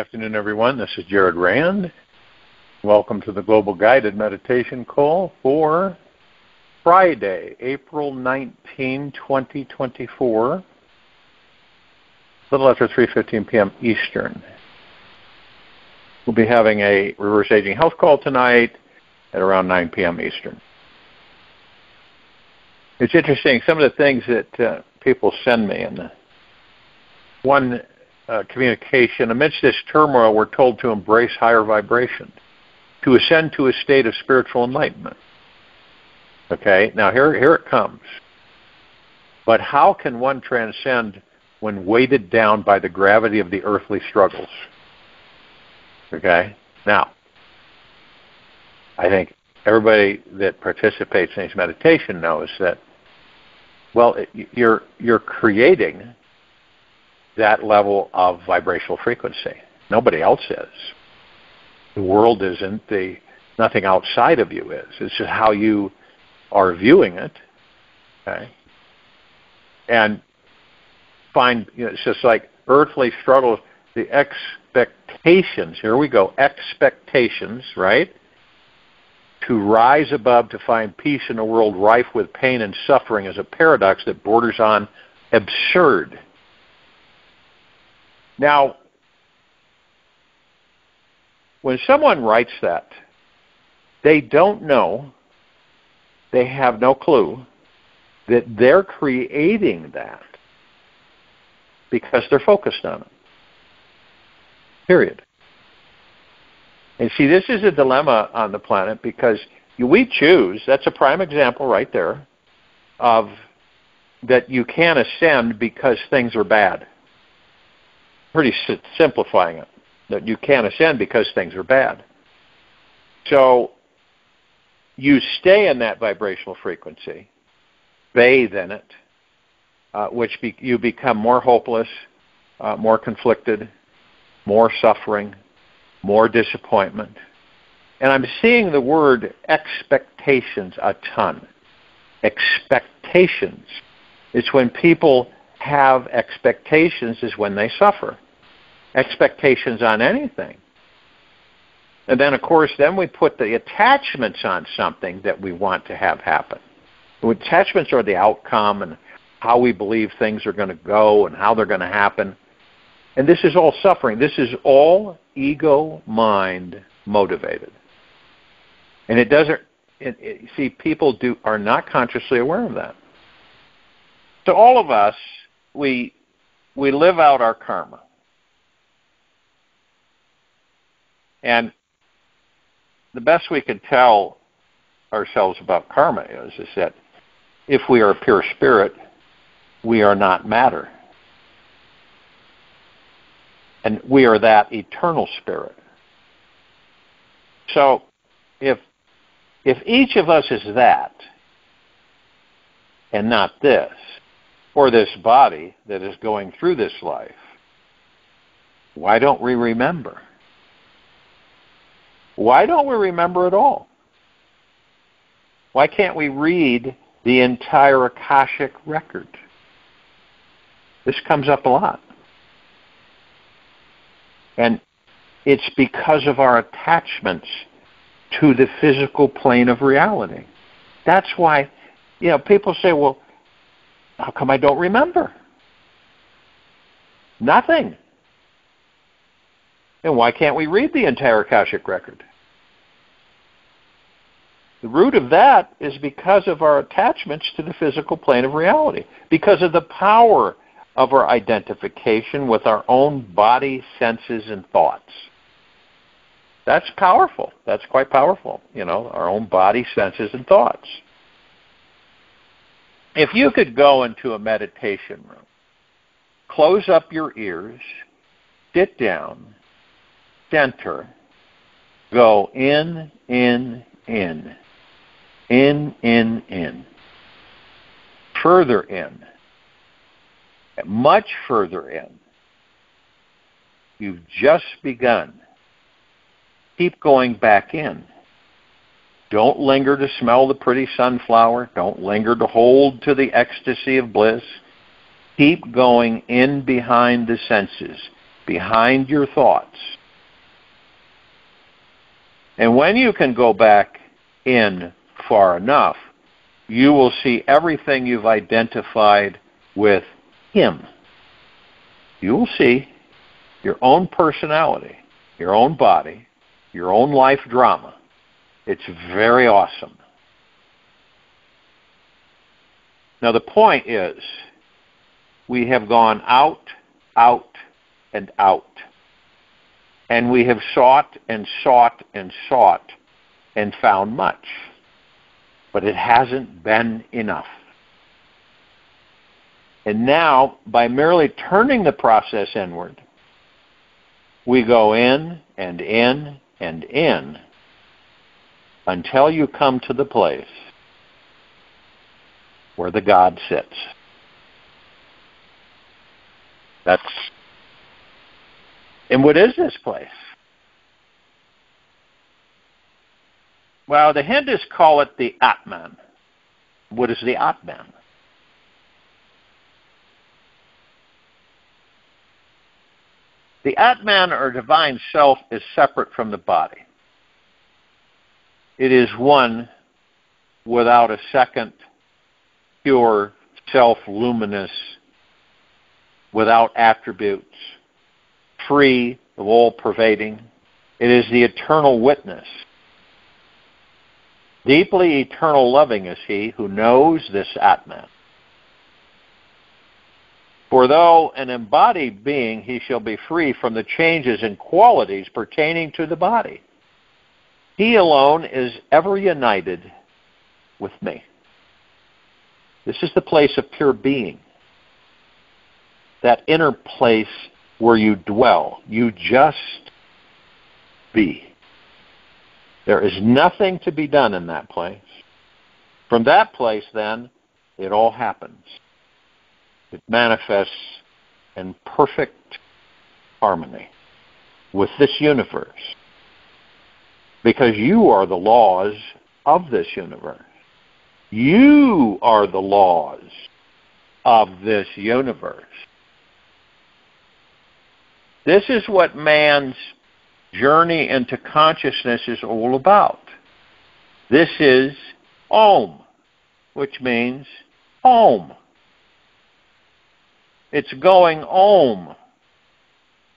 afternoon, everyone. This is Jared Rand. Welcome to the Global Guided Meditation Call for Friday, April 19, 2024, a little after 3:15 p.m. Eastern. We'll be having a reverse aging health call tonight at around 9 p.m. Eastern. It's interesting, some of the things that people send me, and one communication, amidst this turmoil, we're told to embrace higher vibration, to ascend to a state of spiritual enlightenment. Okay, now here it comes. But how can one transcend when weighted down by the gravity of the earthly struggles? Okay, now, I think everybody that participates in this meditation knows that, well, you're creating that level of vibrational frequency. Nobody else is. The world isn't. Nothing outside of you is. It's just how you are viewing it. Okay? And find, it's just like earthly struggles, the expectations, here we go, expectations, right? To rise above, to find peace in a world rife with pain and suffering is a paradox that borders on absurd. Now, when someone writes that, they don't know, they have no clue that they're creating that because they're focused on it. Period. And see, this is a dilemma on the planet because we choose, that's a prime example right there, of that you can't ascend because things are bad. Pretty simplifying it, that you can't ascend because things are bad. So you stay in that vibrational frequency, bathe in it, which you become more hopeless, more conflicted, more suffering, more disappointment. And I'm seeing the word expectations a ton. Expectations. It's when people have expectations is when they suffer. Expectations on anything. And then, of course, then we put the attachments on something that we want to have happen. The attachments are the outcome and how we believe things are going to go and how they're going to happen. And this is all suffering. This is all ego mind motivated. And it doesn't, see, people are not consciously aware of that. So all of us, we live out our karma. And the best we can tell ourselves about karma is that if we are pure spirit, we are not matter. And we are that eternal spirit. So if each of us is that and not this, or this body that is going through this life, why don't we remember? Why don't we remember at all? Why can't we read the entire Akashic record? This comes up a lot. And it's because of our attachments to the physical plane of reality. That's why, people say, well, how come I don't remember? Nothing. And why can't we read the entire Akashic record? The root of that is because of our attachments to the physical plane of reality, because of the power of our identification with our own body, senses, and thoughts. That's powerful. That's quite powerful, our own body, senses, and thoughts. If you could go into a meditation room, close up your ears, sit down, center, go in, further in, much further in. You've just begun. Keep going back in. Don't linger to smell the pretty sunflower. Don't linger to hold to the ecstasy of bliss. Keep going in behind the senses. behind your thoughts. And when you can go back in far enough, you will see everything you've identified with Him. You will see your own personality, your own body, your own life drama. It's very awesome. Now the point is, we have gone out, and out. And we have sought and sought and sought and found much. But it hasn't been enough. And now, by merely turning the process inward, we go in and in and in until you come to the place where the God sits. And what is this place? Well, the Hindus call it the Atman. What is the Atman? The Atman, or divine self, is separate from the body. It is one without a second, pure, self-luminous, without attributes, free of all pervading. It is the eternal witness. Deeply eternal loving is He who knows this Atman. For though an embodied being, he shall be free from the changes and qualities pertaining to the body. He alone is ever united with me. This is the place of pure being. That inner place where you dwell. You just be. There is nothing to be done in that place. From that place, then, it all happens. It manifests in perfect harmony with this universe. Because you are the laws of this universe. You are the laws of this universe. This is what man's journey into consciousness is all about. This is Om, which means home. It's going Om.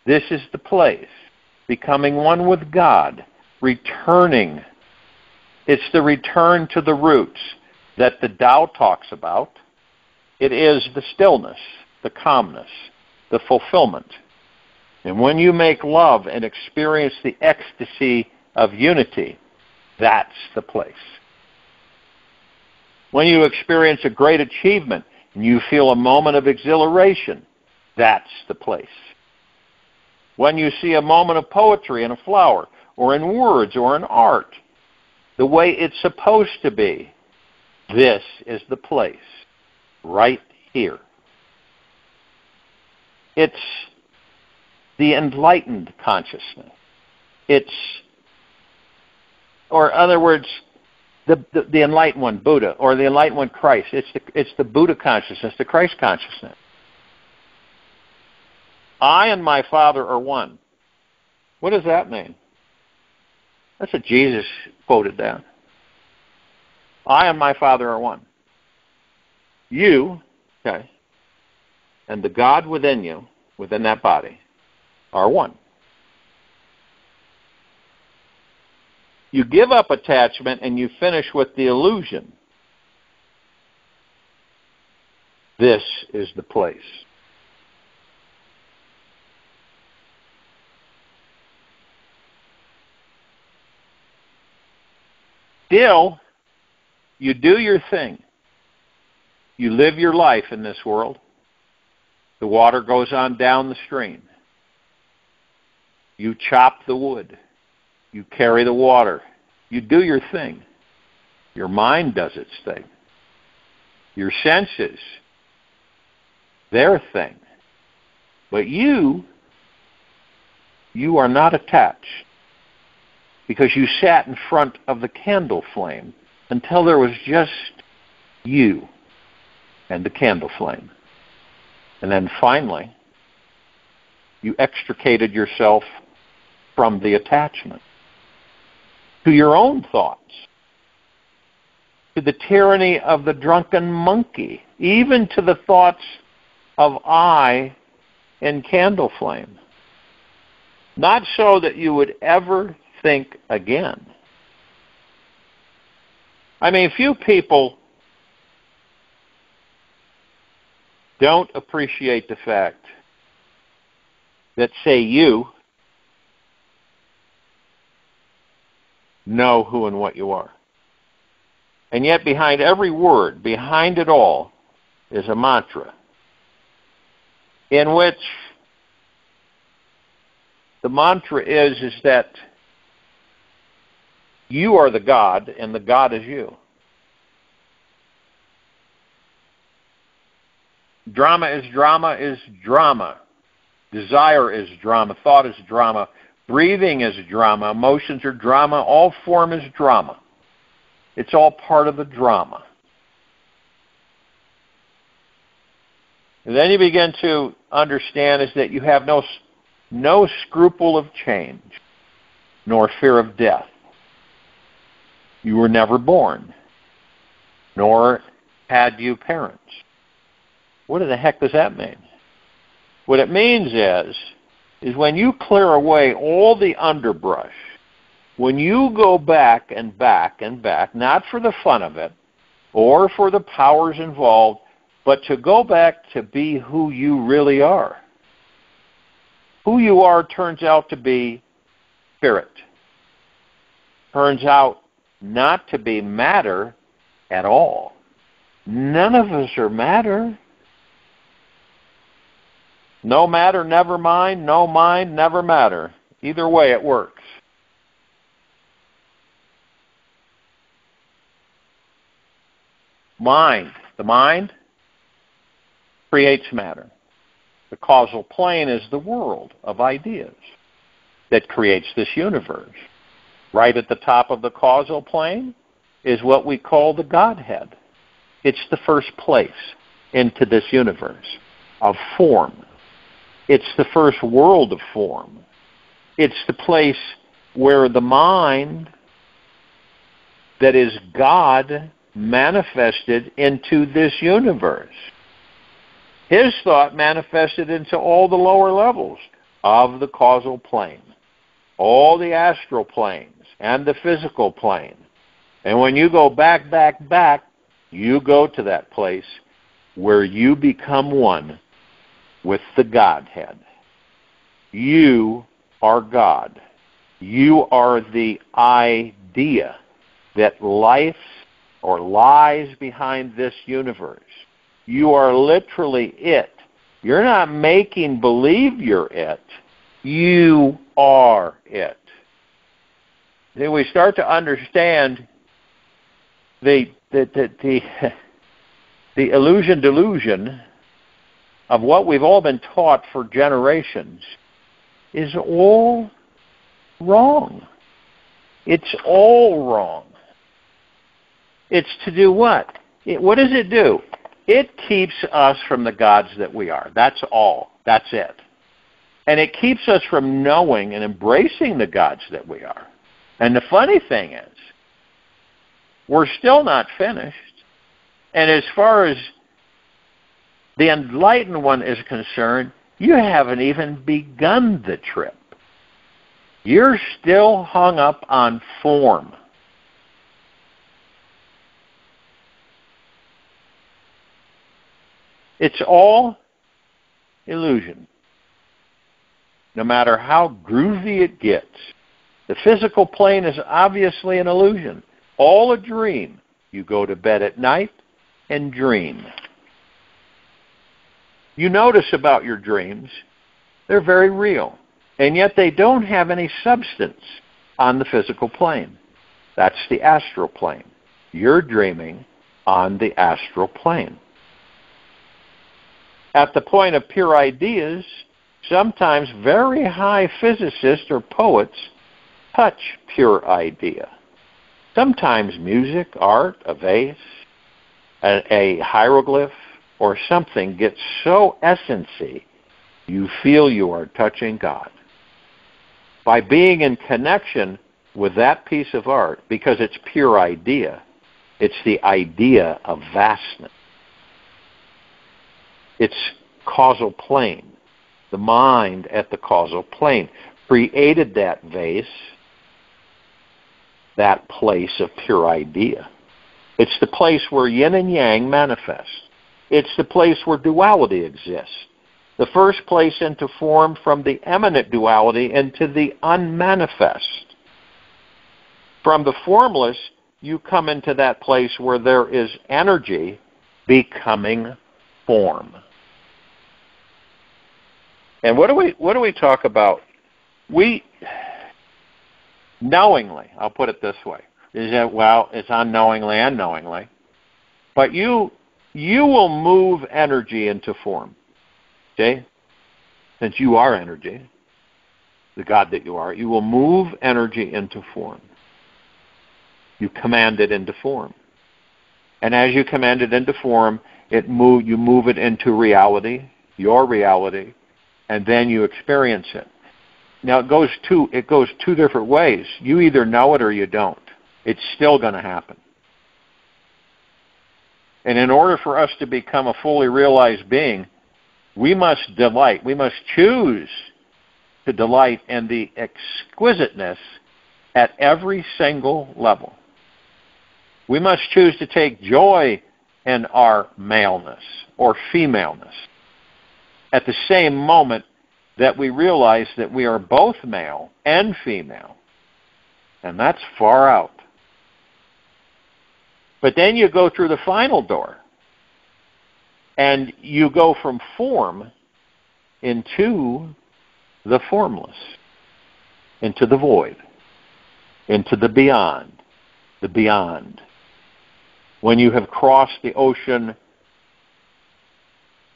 This is the place. Becoming one with God. Returning. It's the return to the roots that the Tao talks about. It is the stillness, the calmness, the fulfillment. And when you make love and experience the ecstasy of unity, that's the place. When you experience a great achievement and you feel a moment of exhilaration, that's the place. When you see a moment of poetry in a flower, or in words, or in art, the way it's supposed to be, this is the place, right here. It's the enlightened consciousness. It's, or in other words, the enlightened one, Buddha, or the enlightened one, Christ. It's the Buddha consciousness, the Christ consciousness. I and my Father are one. What does that mean? That's what Jesus quoted down. I and my Father are one. You, okay, and the God within you, within that body, are one. You give up attachment and you finish with the illusion. This is the place. Still, you do your thing. You live your life in this world. The water goes on down the stream. You chop the wood. You carry the water. You do your thing. Your mind does its thing. Your senses, their thing. But you are not attached, because you sat in front of the candle flame until there was just you and the candle flame. And then finally, You extricated yourself from the attachment to your own thoughts, to the tyranny of the drunken monkey, even to the thoughts of I in candle flame. Not so that you would ever think again. I mean, few people don't appreciate the fact that, say, you know who and what you are. And yet behind every word, behind it all, is a mantra in which the mantra is that you are the God and the God is you. Drama is drama is drama. Desire is drama. Thought is drama. Breathing is drama. Emotions are drama. All form is drama. It's all part of the drama. And then you begin to understand is that you have no scruple of change, nor fear of death. You were never born, nor had you parents. What the heck does that mean? What it means is when you clear away all the underbrush, when you go back and back and back, not for the fun of it or for the powers involved, but to go back to be who you really are. Who you are turns out to be spirit. Turns out not to be matter at all. None of us are matter. No matter, never mind. No mind, never matter. Either way, it works. Mind. The mind creates matter. The causal plane is the world of ideas that creates this universe. Right at the top of the causal plane is what we call the Godhead. It's the first place into this universe of form. It's the first world of form. It's the place where the mind that is God manifested into this universe. His thought manifested into all the lower levels of the causal plane, all the astral planes and the physical plane. And when you go back, you go to that place where you become one with the Godhead. You are God. You are the idea that life or lies behind this universe. You are literally it. You're not making believe you're it. You are it. Then we start to understand the illusion delusion of what we've all been taught for generations is all wrong. It's all wrong. It's to do what? What does it do? It keeps us from the gods that we are. That's all. That's it. And it keeps us from knowing and embracing the gods that we are. And the funny thing is, we're still not finished. And as far as the enlightened one is concerned, you haven't even begun the trip. You're still hung up on form. It's all illusion. No matter how groovy it gets. The physical plane is obviously an illusion. All a dream. You go to bed at night and dream. You notice about your dreams, they're very real. And yet they don't have any substance on the physical plane. That's the astral plane. You're dreaming on the astral plane. At the point of pure ideas, sometimes very high physicists or poets touch pure idea. Sometimes music, art, a vase, a hieroglyph, or something gets so essency you feel you are touching God. By being in connection with that piece of art, because it's pure idea, it's the idea of vastness. It's causal plane. The mind at the causal plane created that vase, that place of pure idea. It's the place where yin and yang manifest. It's the place where duality exists. The first place into form from the eminent duality into the unmanifest. From the formless, you come into that place where there is energy becoming form. And what do we talk about? We knowingly, I'll put it this way, is that, well, it's unknowingly and knowingly, but you will move energy into form. Okay? Since you are energy, the God that you are, you will move energy into form. You command it into form. And as you command it into form, you move it into reality, your reality, and then you experience it. Now it goes two different ways. You either know it or you don't. It's still going to happen. And in order for us to become a fully realized being, we must delight. We must choose to delight in the exquisiteness at every single level. We must choose to take joy in our maleness or femaleness at the same moment that we realize that we are both male and female. And that's far out. But then you go through the final door, and you go from form into the formless, into the void, into the beyond, the beyond. When you have crossed the ocean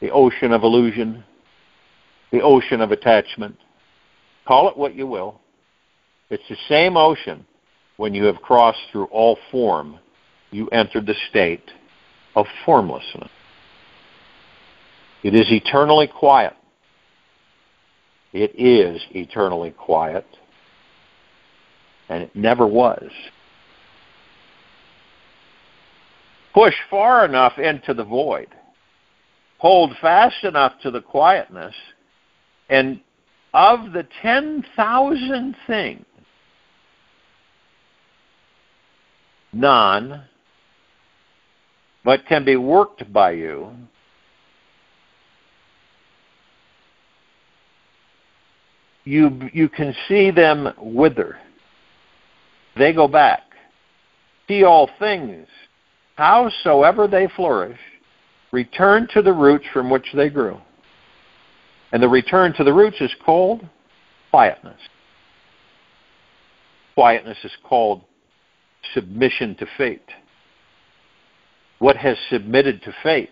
of illusion, the ocean of attachment, call it what you will, it's the same ocean. When you have crossed through all form, you enter the state of formlessness. It is eternally quiet. It is eternally quiet. And it never was. Push far enough into the void. Hold fast enough to the quietness. And of the 10,000 things, none but can be worked by you, you can see them wither. They go back. See all things, howsoever they flourish, return to the roots from which they grew. And the return to the roots is called quietness. Quietness is called submission to fate. What has submitted to fate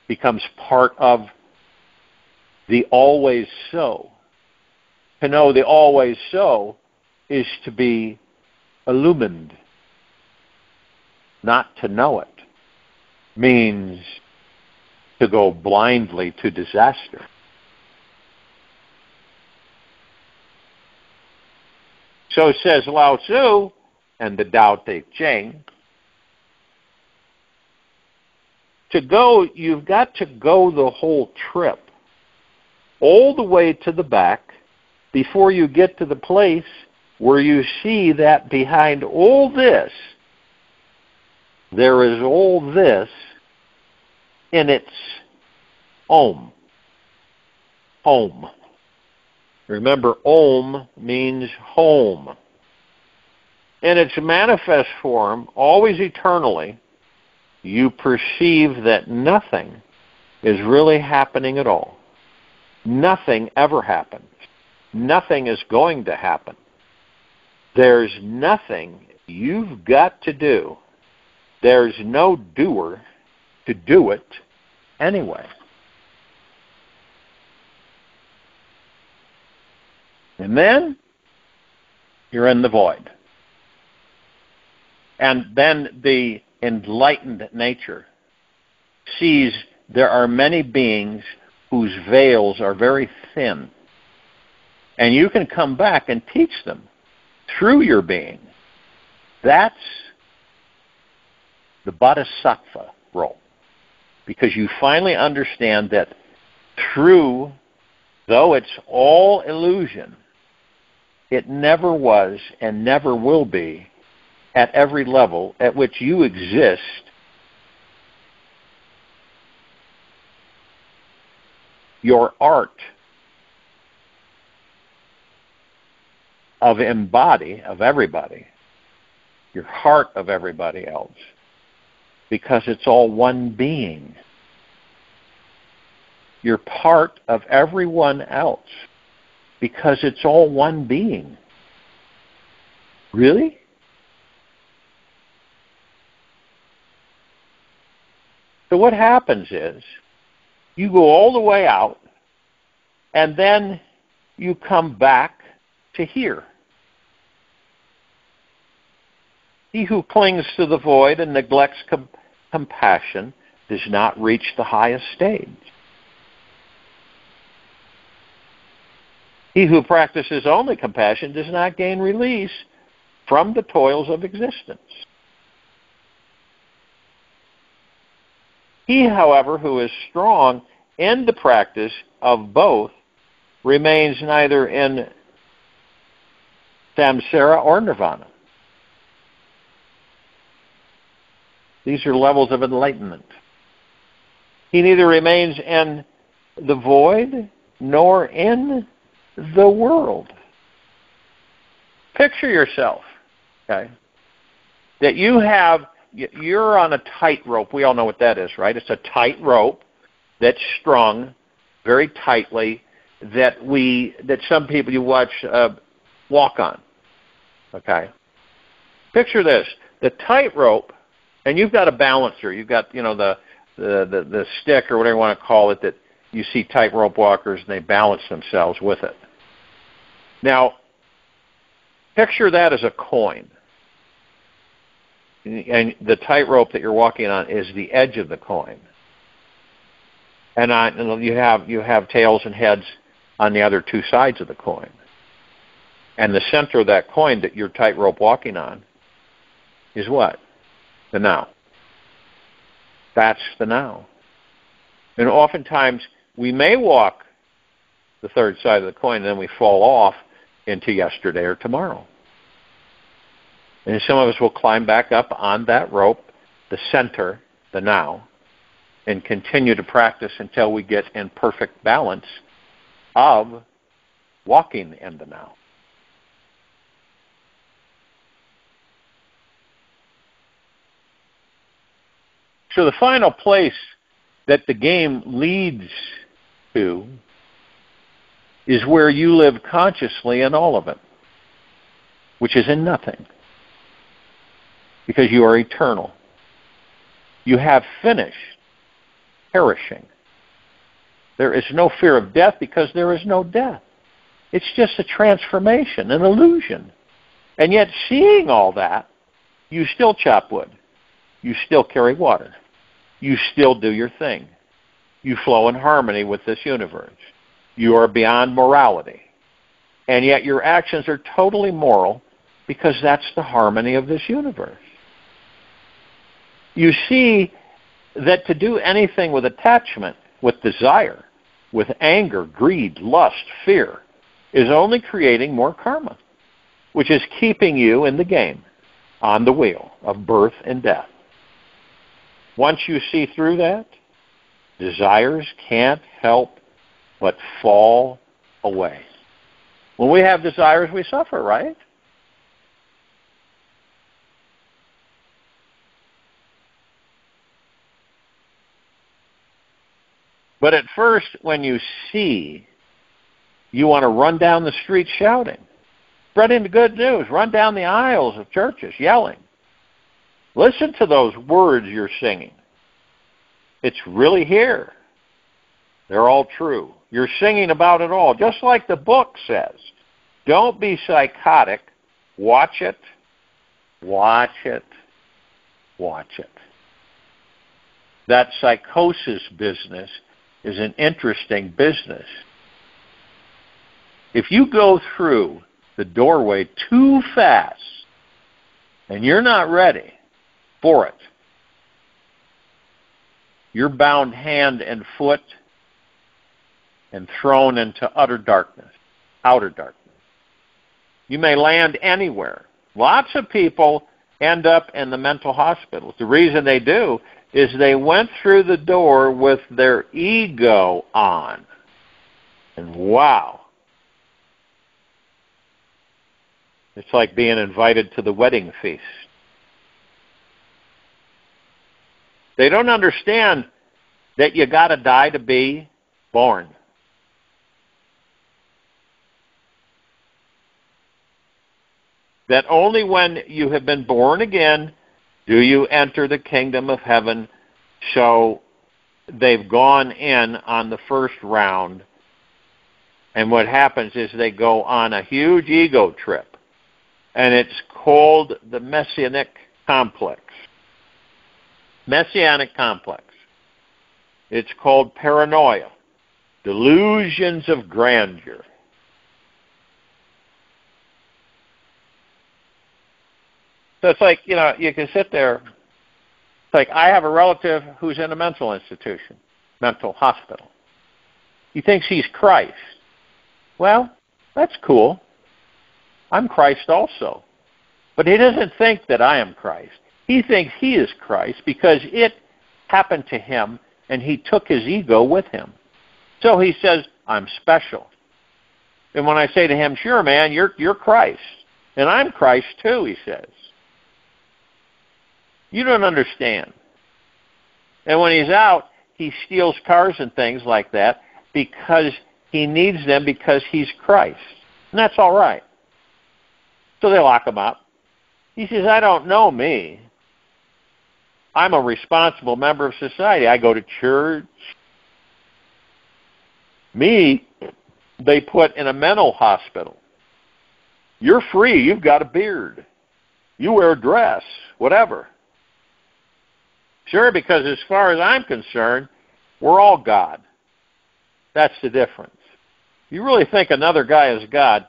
becomes part of the always so. To know the always so is to be illumined. Not to know it means to go blindly to disaster. So says Lao Tzu and the Tao Te Ching. To go, you've got to go the whole trip, all the way to the back, before you get to the place where you see that behind all this, there is all this in its Om. Home. Remember, Om means home. In its manifest form, always eternally, you perceive that nothing is really happening at all. Nothing ever happens. Nothing is going to happen. There's nothing you've got to do. There's no doer to do it anyway. And then you're in the void. And then the enlightened nature sees there are many beings whose veils are very thin. And you can come back and teach them through your being. That's the bodhisattva role. Because you finally understand that through, though it's all illusion, it never was and never will be at every level at which you exist. Your art of embody, of everybody, your heart of everybody else, because it's all one being. You're part of everyone else because it's all one being. Really? So what happens is, you go all the way out, and then you come back to here. He who clings to the void and neglects compassion does not reach the highest stage. He who practices only compassion does not gain release from the toils of existence. He, however, who is strong in the practice of both remains neither in samsara or nirvana. These are levels of enlightenment. He neither remains in the void nor in the world. Picture yourself, okay, that you're on a tightrope. We all know what that is, right? It's a tight rope that's strung very tightly that some people you watch walk on. Okay? Picture this. The tightrope, and you've got a balancer. You've got, the stick or whatever you want to call it that you see tightrope walkers and they balance themselves with it. Now, picture that as a coin. And the tightrope that you're walking on is the edge of the coin. And you have tails and heads on the other two sides of the coin. And the center of that coin that you're tightrope walking on is what? The now. That's the now. And oftentimes we may walk the third side of the coin and then we fall off into yesterday or tomorrow. And some of us will climb back up on that rope, the center, the now, and continue to practice until we get in perfect balance of walking in the now. So the final place that the game leads to is where you live consciously in all of it, which is in nothing. Because you are eternal. You have finished perishing. There is no fear of death because there is no death. It's just a transformation, an illusion. And yet, seeing all that, you still chop wood. You still carry water. You still do your thing. You flow in harmony with this universe. You are beyond morality. And yet your actions are totally moral because that's the harmony of this universe. You see that to do anything with attachment, with desire, with anger, greed, lust, fear, is only creating more karma, which is keeping you in the game, on the wheel of birth and death. Once you see through that, desires can't help but fall away. When we have desires, we suffer, right? But at first, when you see, you want to run down the street shouting, spreading the good news, run down the aisles of churches yelling. Listen to those words you're singing. It's really here. They're all true. You're singing about it all, just like the book says. Don't be psychotic. Watch it. Watch it. Watch it. That psychosis business is an interesting business. If you go through the doorway too fast and you're not ready for it, you're bound hand and foot and thrown into utter darkness, outer darkness. You may land anywhere. Lots of people end up in the mental hospitals. The reason they do is they went through the door with their ego on. And wow. It's like being invited to the wedding feast. They don't understand that you got to die to be born. That only when you have been born again do you enter the kingdom of heaven. So they've gone in on the first round, and what happens is they go on a huge ego trip, and it's called the Messianic complex. Messianic complex. It's called paranoia, delusions of grandeur. So it's like, you can sit there. It's like, I have a relative who's in a mental institution, mental hospital. He thinks he's Christ. Well, that's cool. I'm Christ also. But he doesn't think that I am Christ. He thinks he is Christ because it happened to him and he took his ego with him. So he says, I'm special. And when I say to him, sure, man, you're Christ. And I'm Christ too, he says. You don't understand. And when he's out, he steals cars and things like that because he needs them because he's Christ. And that's all right. So they lock him up. He says, I don't know me. I'm a responsible member of society. I go to church. Me, they put in a mental hospital. You're free. You've got a beard. You wear a dress, whatever. Sure, because as far as I'm concerned, we're all God. That's the difference. You really think another guy is God,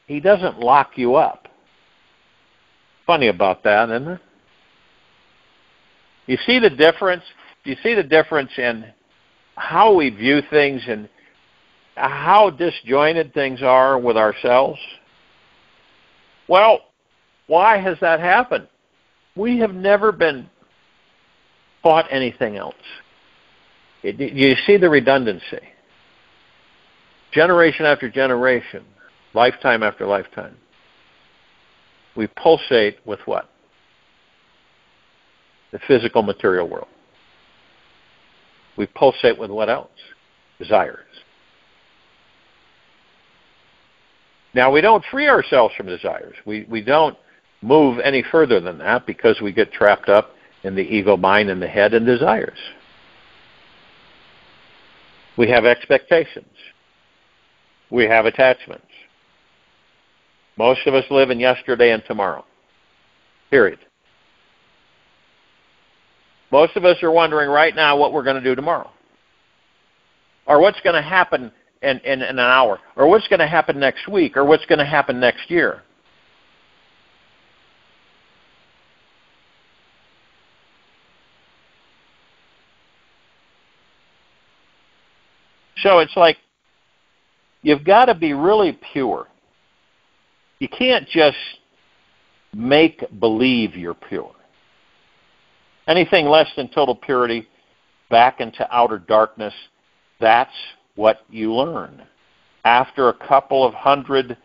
he doesn't lock you up. Funny about that, isn't it? You see the difference? You see the difference in how we view things and how disjointed things are with ourselves? Well, why has that happened? We have never been taught anything else. You see the redundancy. Generation after generation, lifetime after lifetime. We pulsate with what? The physical material world. We pulsate with what else? Desires. Now, we don't free ourselves from desires. We don't move any further than that because we get trapped up in the ego mind and the head and desires. We have expectations. We have attachments. Most of us live in yesterday and tomorrow. Period. Most of us are wondering right now what we're going to do tomorrow. Or what's going to happen in an hour. Or what's going to happen next week. Or what's going to happen next year. So it's like you've got to be really pure. You can't just make believe you're pure. Anything less than total purity, back into outer darkness, that's what you learn. After a couple of hundred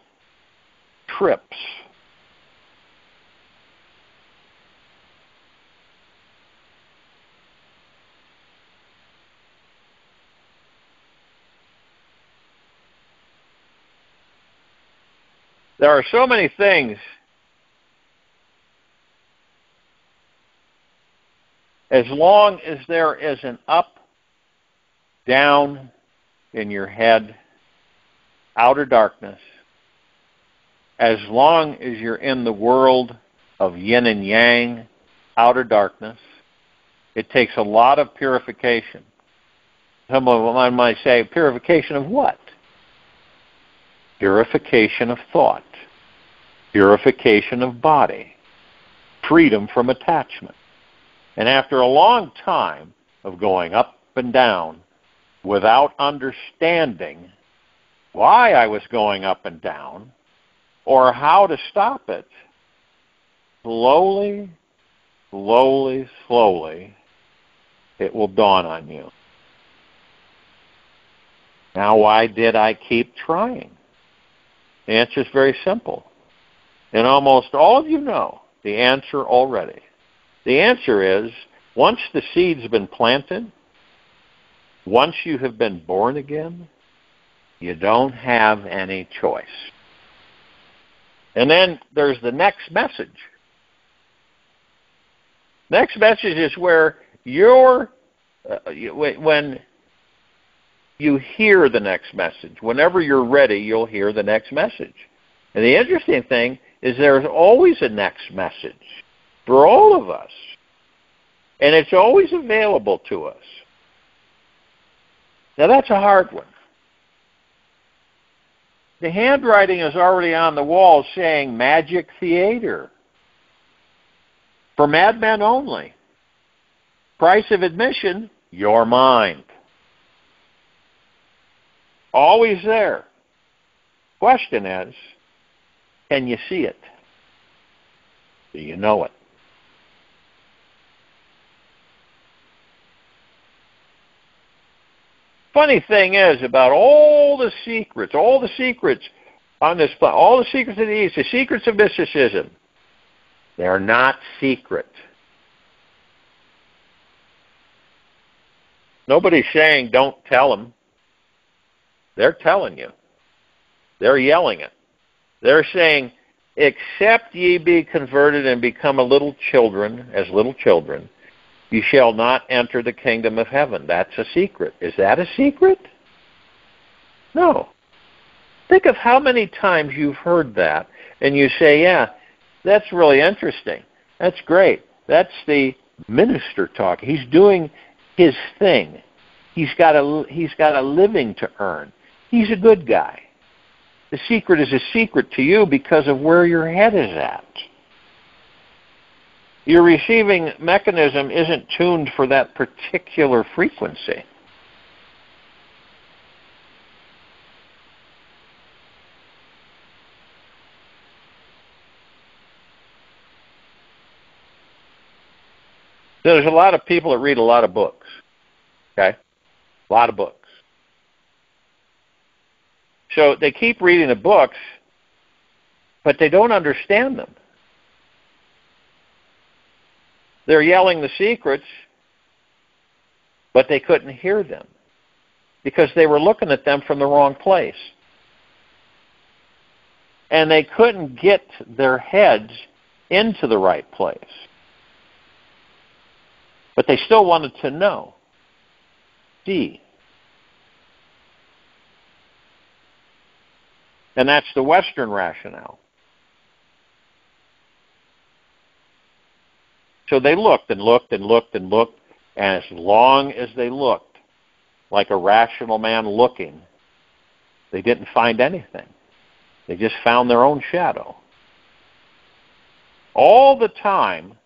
trips. There are so many things as long as there is an up, down in your head, outer darkness, as long as you're in the world of yin and yang, outer darkness, it takes a lot of purification. Someone might say, purification of what? Purification of thought, purification of body, freedom from attachment. And after a long time of going up and down without understanding why I was going up and down or how to stop it, slowly, slowly, slowly, it will dawn on you. Now, why did I keep trying? The answer is very simple. And almost all of you know the answer already. The answer is, once the seed's been planted, once you have been born again, you don't have any choice. And then there's the next message. Next message is where when you hear the next message. Whenever you're ready, you'll hear the next message. And the interesting thing is there's always a next message for all of us. And it's always available to us. Now that's a hard one. The handwriting is already on the wall saying magic theater. For madmen only. Price of admission, your mind. Always there. Question is, can you see it? Do you know it? Funny thing is about all the secrets on this planet, all the secrets of the East, the secrets of mysticism, they're not secret. Nobody's saying don't tell them. They're telling you. They're yelling it. They're saying, except ye be converted and become as little children, you shall not enter the kingdom of heaven. That's a secret. Is that a secret? No. Think of how many times you've heard that, and you say, yeah, that's really interesting. That's great. That's the minister talk. He's doing his thing. He's got a living to earn. He's a good guy. The secret is a secret to you because of where your head is at. Your receiving mechanism isn't tuned for that particular frequency. There's a lot of people that read a lot of books. Okay? A lot of books. So they keep reading the books, but they don't understand them. They're yelling the secrets, but they couldn't hear them because they were looking at them from the wrong place. And they couldn't get their heads into the right place. But they still wanted to know. See. And that's the Western rationale. So they looked and looked and looked and looked, and as long as they looked, like a rational man looking, they didn't find anything. They just found their own shadow. All the time,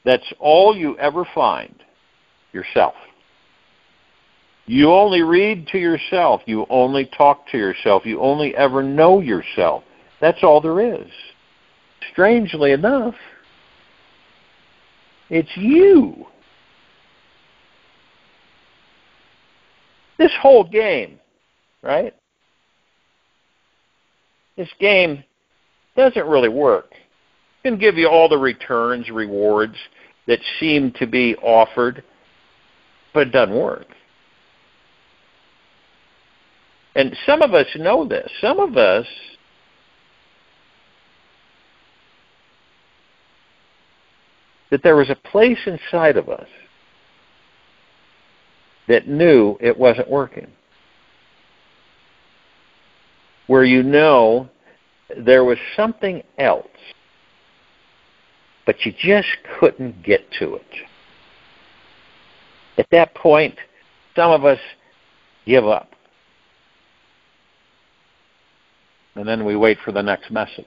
that's all you ever find, yourself. You only read to yourself. You only talk to yourself. You only ever know yourself. That's all there is. Strangely enough, it's you. This whole game, right? This game doesn't really work. It can give you all the rewards that seem to be offered, but it doesn't work. And some of us know this. Some of us that there was a place inside of us that knew it wasn't working. Where you know there was something else, but you just couldn't get to it. At that point, some of us give up. And then we wait for the next message.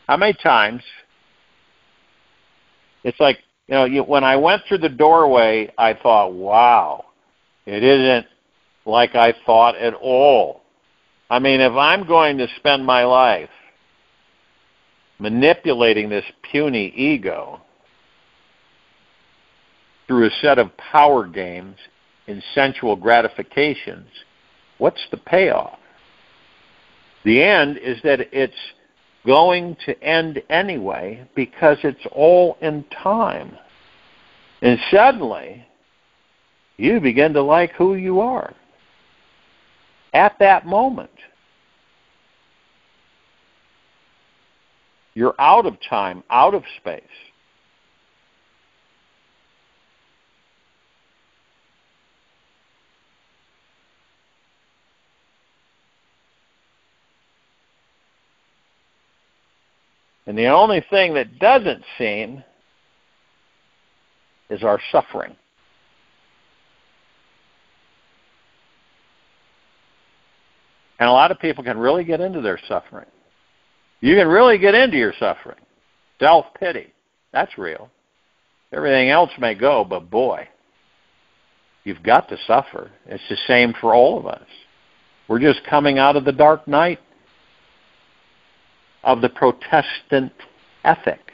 How many times, it's like, when I went through the doorway, I thought, wow, it isn't like I thought at all. I mean, if I'm going to spend my life manipulating this puny ego through a set of power games and sensual gratifications, what's the payoff? The end is that it's going to end anyway because it's all in time. And suddenly, you begin to like who you are at that moment. You're out of time, out of space. And the only thing that doesn't seem is our suffering. And a lot of people can really get into their suffering. You can really get into your suffering. Self-pity. That's real. Everything else may go, but boy, you've got to suffer. It's the same for all of us. We're just coming out of the dark night of the Protestant ethic.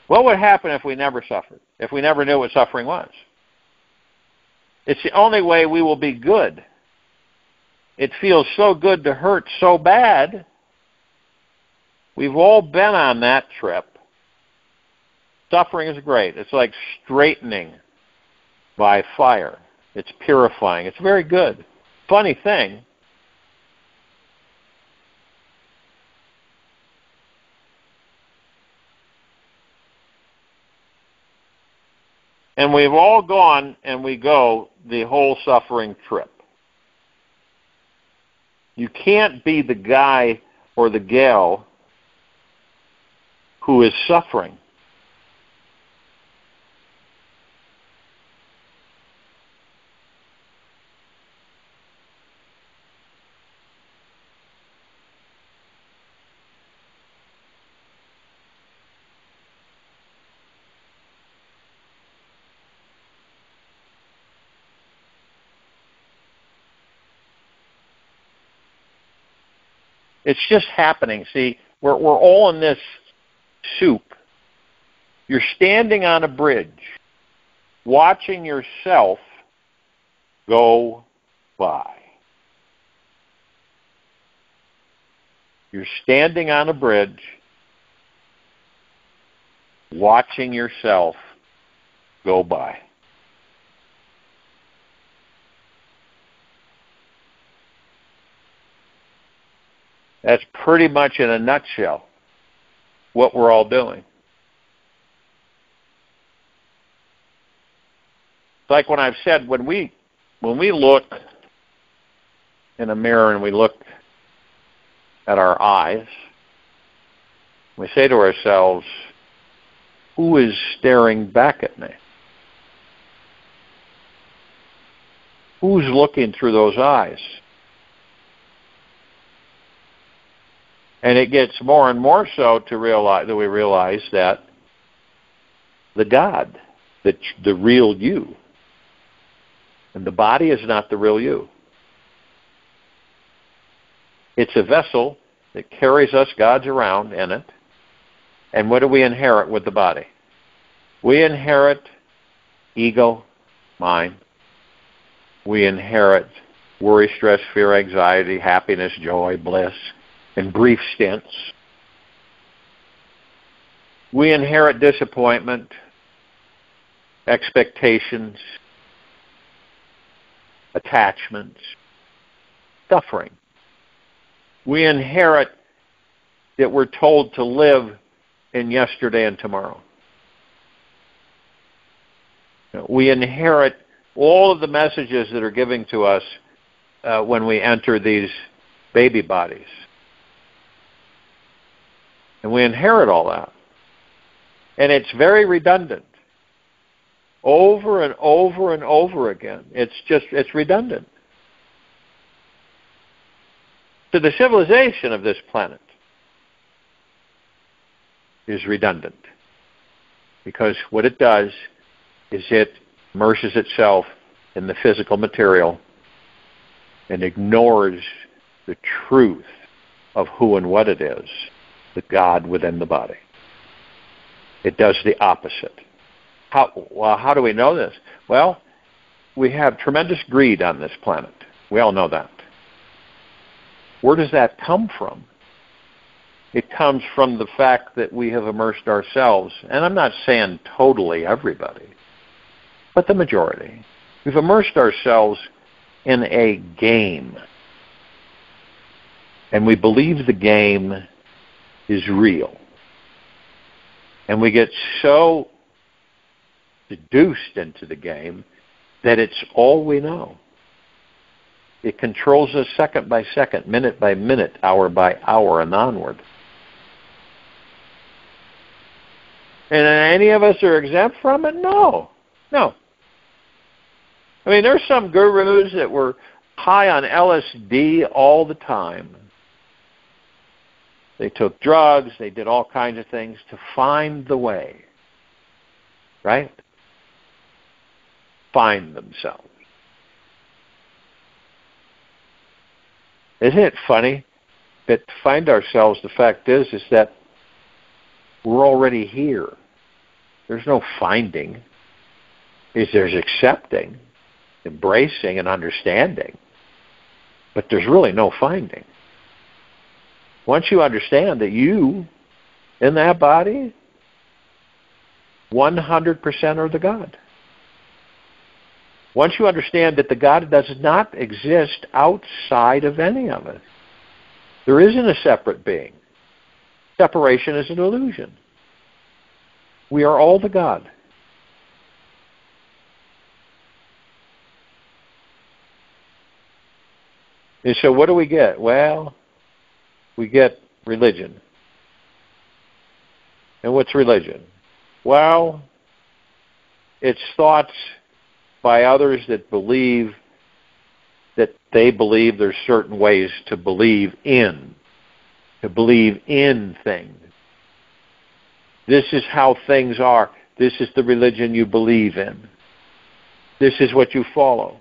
What would happen if we never suffered? If we never knew what suffering was? It's the only way we will be good. It feels so good to hurt so bad. We've all been on that trip. Suffering is great. It's like straightening by fire. It's purifying. It's very good. Funny thing, and we've all gone and we go the whole suffering trip. You can't be the guy or the gal who is suffering. It's just happening. See, we're all in this soup. You're standing on a bridge, watching yourself go by. You're standing on a bridge, watching yourself go by. That's pretty much in a nutshell what we're all doing. It's like when I've said, when we look in a mirror and we look at our eyes, we say to ourselves, who is staring back at me? Who's looking through those eyes? And it gets more and more so to realize that we realize that the God, the real you, and the body is not the real you. It's a vessel that carries us gods around in it. And what do we inherit with the body? We inherit ego, mind. We inherit worry, stress, fear, anxiety, happiness, joy, bliss, in brief stints. We inherit disappointment, expectations, attachments, suffering. We inherit that we're told to live in yesterday and tomorrow. We inherit all of the messages that are given to us when we enter these baby bodies. And we inherit all that. And it's very redundant. Over and over and over again. It's redundant. So the civilization of this planet is redundant. Because what it does is it immerses itself in the physical material and ignores the truth of who and what it is, the God within the body. It does the opposite. How do we know this? Well, we have tremendous greed on this planet. We all know that. Where does that come from? It comes from the fact that we have immersed ourselves, and I'm not saying totally everybody, but the majority. We've immersed ourselves in a game. And we believe the game is real. And we get so seduced into the game that it's all we know. It controls us second by second, minute by minute, hour by hour, and onward. And any of us are exempt from it? No. No. I mean, there's some gurus that were high on LSD all the time. They took drugs, they did all kinds of things to find the way. Right? Find themselves. Isn't it funny that to find ourselves, the fact is that we're already here. There's no finding. There's accepting, embracing, and understanding. But there's really no finding. Once you understand that you, in that body, 100% are the God. Once you understand that the God does not exist outside of any of it. There isn't a separate being. Separation is an illusion. We are all the God. And so what do we get? Well, we get religion. And what's religion? Well, it's thoughts by others that believe that they believe there's certain ways to believe in things. This is how things are. This is the religion you believe in. This is what you follow.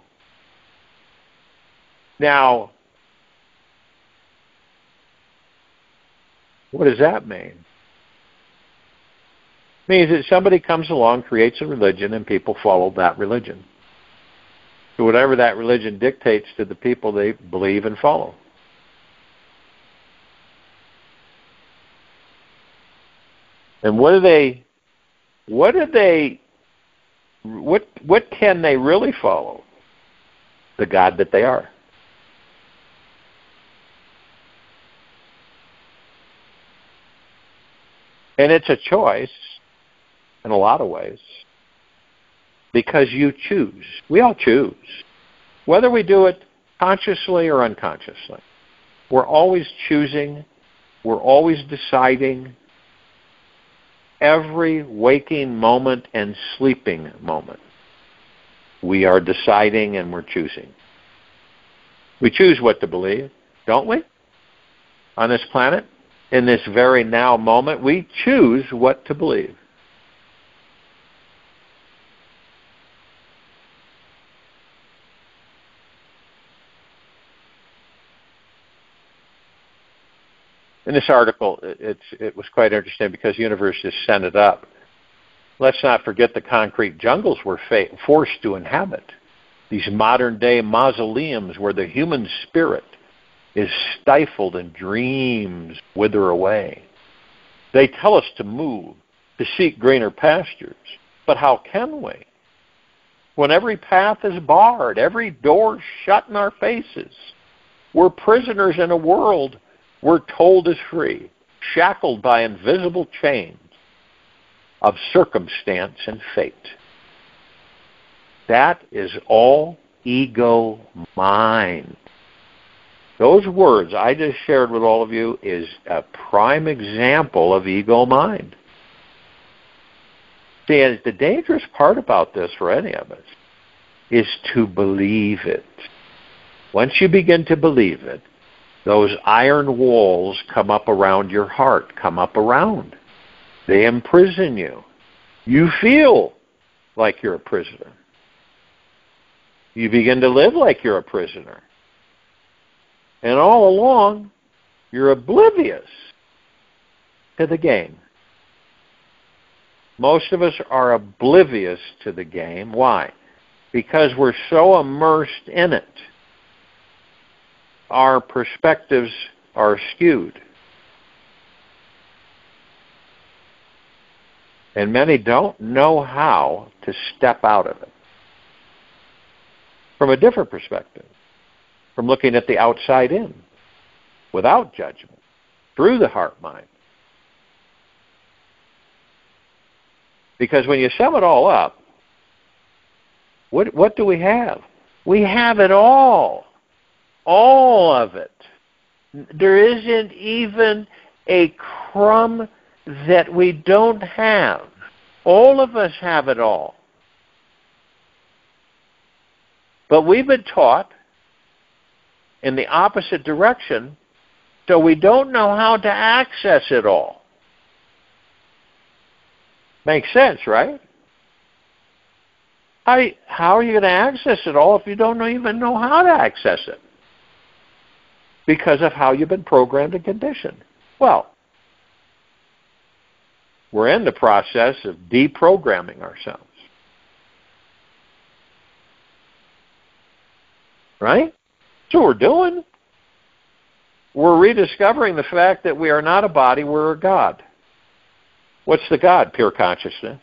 Now, what does that mean? It means that somebody comes along, creates a religion, and people follow that religion. So whatever that religion dictates to the people they believe and follow. And what can they really follow? The God that they are. And it's a choice in a lot of ways because you choose. We all choose. Whether we do it consciously or unconsciously. We're always choosing. We're always deciding. Every waking moment and sleeping moment, we are deciding and we're choosing. We choose what to believe, don't we? On this planet, in this very now moment, we choose what to believe. In this article, it was quite interesting because the universe just sent it up. Let's not forget the concrete jungles we're forced to inhabit. These modern-day mausoleums where the human spirit is stifled and dreams wither away. They tell us to move, to seek greener pastures. But how can we? When every path is barred, every door shut in our faces. We're prisoners in a world we're told is free, shackled by invisible chains of circumstance and fate. That is all ego mind. Those words I just shared with all of you is a prime example of ego mind. See, and the dangerous part about this for any of us is to believe it. Once you begin to believe it, those iron walls come up around your heart, come up around. They imprison you. You feel like you're a prisoner. You begin to live like you're a prisoner. And all along, you're oblivious to the game. Most of us are oblivious to the game. Why? Because we're so immersed in it. Our perspectives are skewed. And many don't know how to step out of it. From a different perspective. From looking at the outside in. Without judgment. Through the heart-mind. Because when you sum it all up, what do we have? We have it all. All of it. There isn't even a crumb that we don't have. All of us have it all. But we've been taught in the opposite direction, so we don't know how to access it all. Makes sense, right? How are you going to access it all if you don't even know how to access it? Because of how you've been programmed and conditioned. Well, we're in the process of deprogramming ourselves. Right? That's what we're doing. We're rediscovering the fact that we are not a body, we're a God. What's the God? Pure consciousness.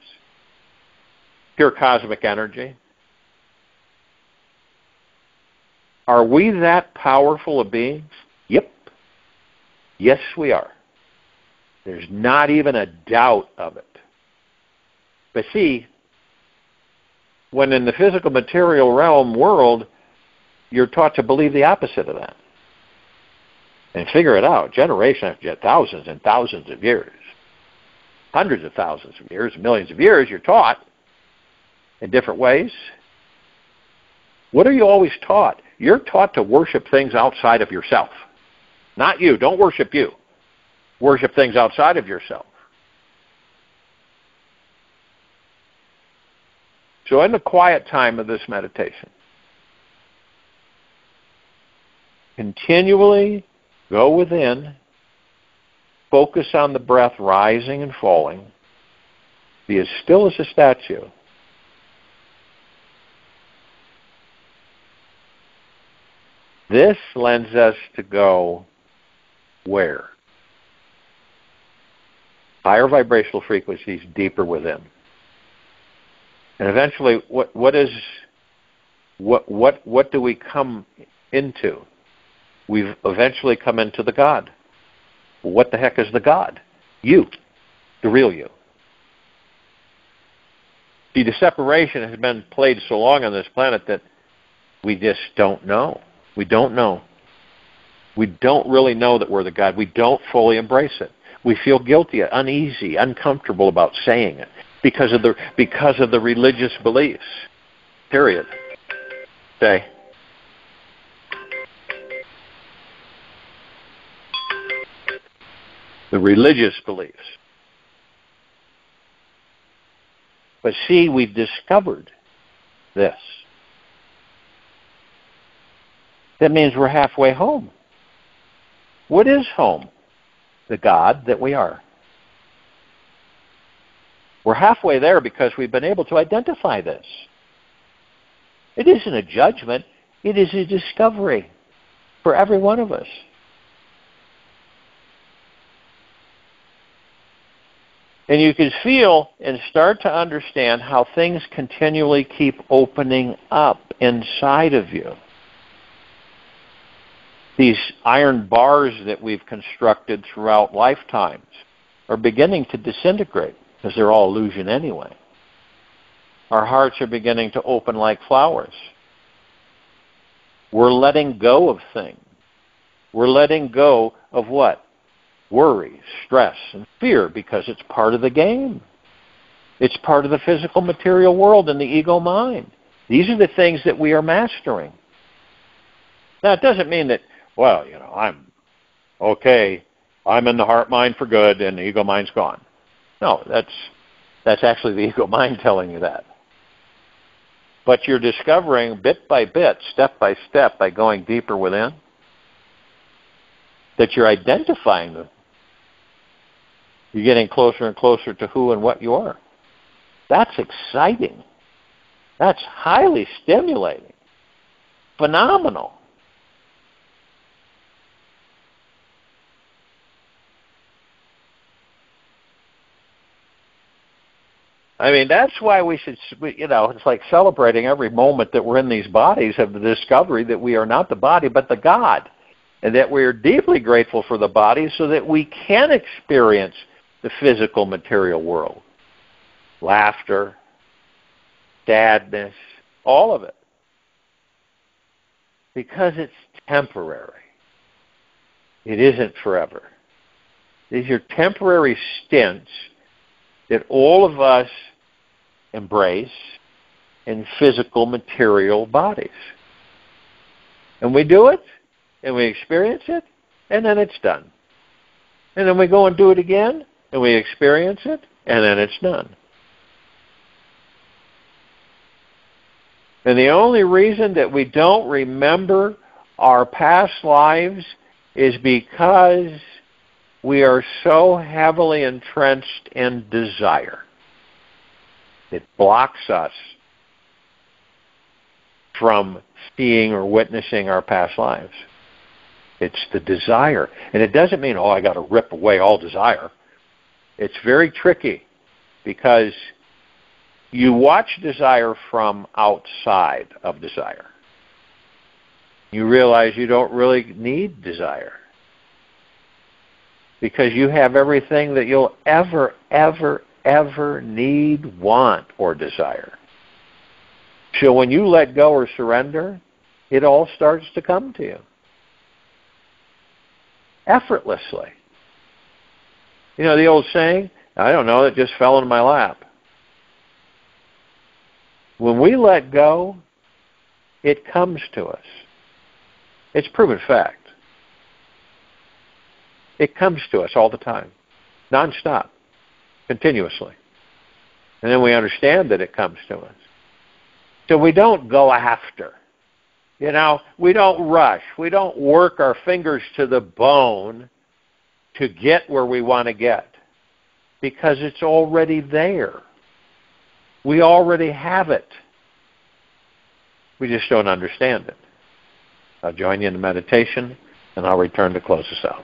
Pure cosmic energy. Are we that powerful of beings? Yep. Yes, we are. There's not even a doubt of it. But see, when in the physical material realm world, you're taught to believe the opposite of that. And figure it out, generation after thousands and thousands of years. Hundreds of thousands of years, millions of years, you're taught in different ways. What are you always taught? You're taught to worship things outside of yourself. Not you. Don't worship you. Worship things outside of yourself. So in the quiet time of this meditation, continually go within, focus on the breath rising and falling, be as still as a statue. This lends us to go where? Higher vibrational frequencies, deeper within. And eventually, what do we come into? We've eventually come into the God. What the heck is the God? You, the real you. See, the separation has been played so long on this planet that we just don't know. We don't know. We don't really know that we're the God. We don't fully embrace it. We feel guilty, uneasy, uncomfortable about saying it because of the religious beliefs. Period. Okay. The religious beliefs. But see, we've discovered this. That means we're halfway home. What is home? The God that we are. We're halfway there because we've been able to identify this. It isn't a judgment. It is a discovery for every one of us. And you can feel and start to understand how things continually keep opening up inside of you. These iron bars that we've constructed throughout lifetimes are beginning to disintegrate because they're all illusion anyway. Our hearts are beginning to open like flowers. We're letting go of things. We're letting go of what? Worry, stress, and fear, because it's part of the game. It's part of the physical material world and the ego mind. These are the things that we are mastering. Now, it doesn't mean that, well, I'm okay, I'm in the heart mind for good and the ego mind's gone. No, that's actually the ego mind telling you that. But you're discovering bit by bit, step by step, by going deeper within, that you're identifying them. You're getting closer and closer to who and what you are. That's exciting. That's highly stimulating. Phenomenal. I mean, that's why we should, it's like celebrating every moment that we're in these bodies of the discovery that we are not the body but the God, and that we are deeply grateful for the body so that we can experience the physical material world. Laughter, sadness, all of it. Because it's temporary. It isn't forever. These are temporary stints that all of us embrace in physical material bodies. And we do it, and we experience it, and then it's done. And then we go and do it again, and we experience it, and then it's done. And the only reason that we don't remember our past lives is because we are so heavily entrenched in desire. It blocks us from seeing or witnessing our past lives. It's the desire. And it doesn't mean, I got to rip away all desire. It's very tricky because you watch desire from outside of desire. You realize you don't really need desire because you have everything that you'll ever need, want, or desire. So when you let go or surrender, it all starts to come to you effortlessly. The old saying, I don't know, it just fell into my lap. When we let go, it comes to us. It's proven fact. It comes to us all the time, nonstop, continuously. And then we understand that it comes to us. So we don't go after. We don't rush. We don't work our fingers to the bone to get where we want to get because it's already there. We already have it. We just don't understand it. I'll join you in the meditation, and I'll return to close us out.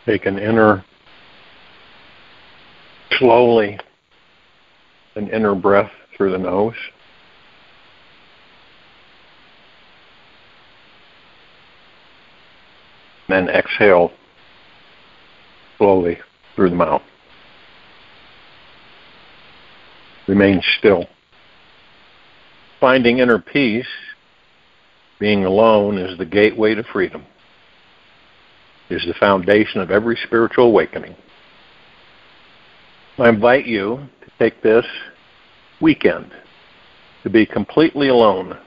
Take slowly, an inner breath through the nose. Then exhale slowly through the mouth. Remain still. Finding inner peace, being alone, is the gateway to freedom. It is the foundation of every spiritual awakening. I invite you to take this weekend to be completely alone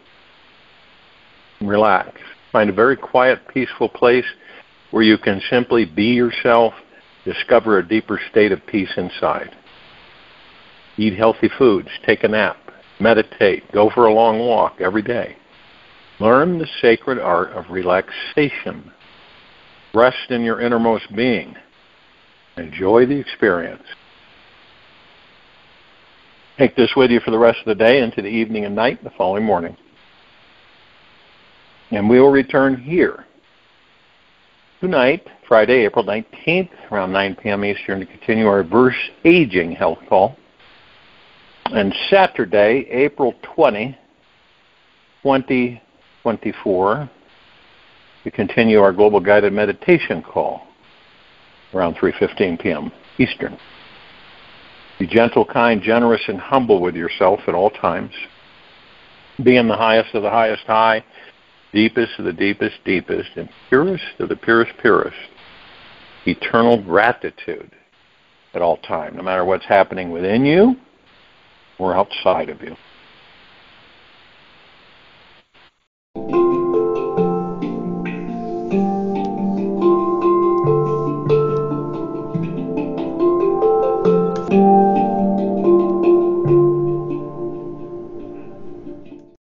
and relax. Find a very quiet, peaceful place where you can simply be yourself, discover a deeper state of peace inside. Eat healthy foods, take a nap, meditate, go for a long walk every day. Learn the sacred art of relaxation. Rest in your innermost being. Enjoy the experience. Take this with you for the rest of the day into the evening and night, the following morning. And we will return here tonight, Friday, April 19th, around 9 p.m. Eastern, to continue our Verse Aging Health Call. And Saturday, April 20, 2024, to continue our Global Guided Meditation Call around 3:15 p.m. Eastern. Be gentle, kind, generous, and humble with yourself at all times. Be in the highest of the highest high, deepest of the deepest deepest, and purest of the purest purest. Eternal gratitude at all time, no matter what's happening within you or outside of you.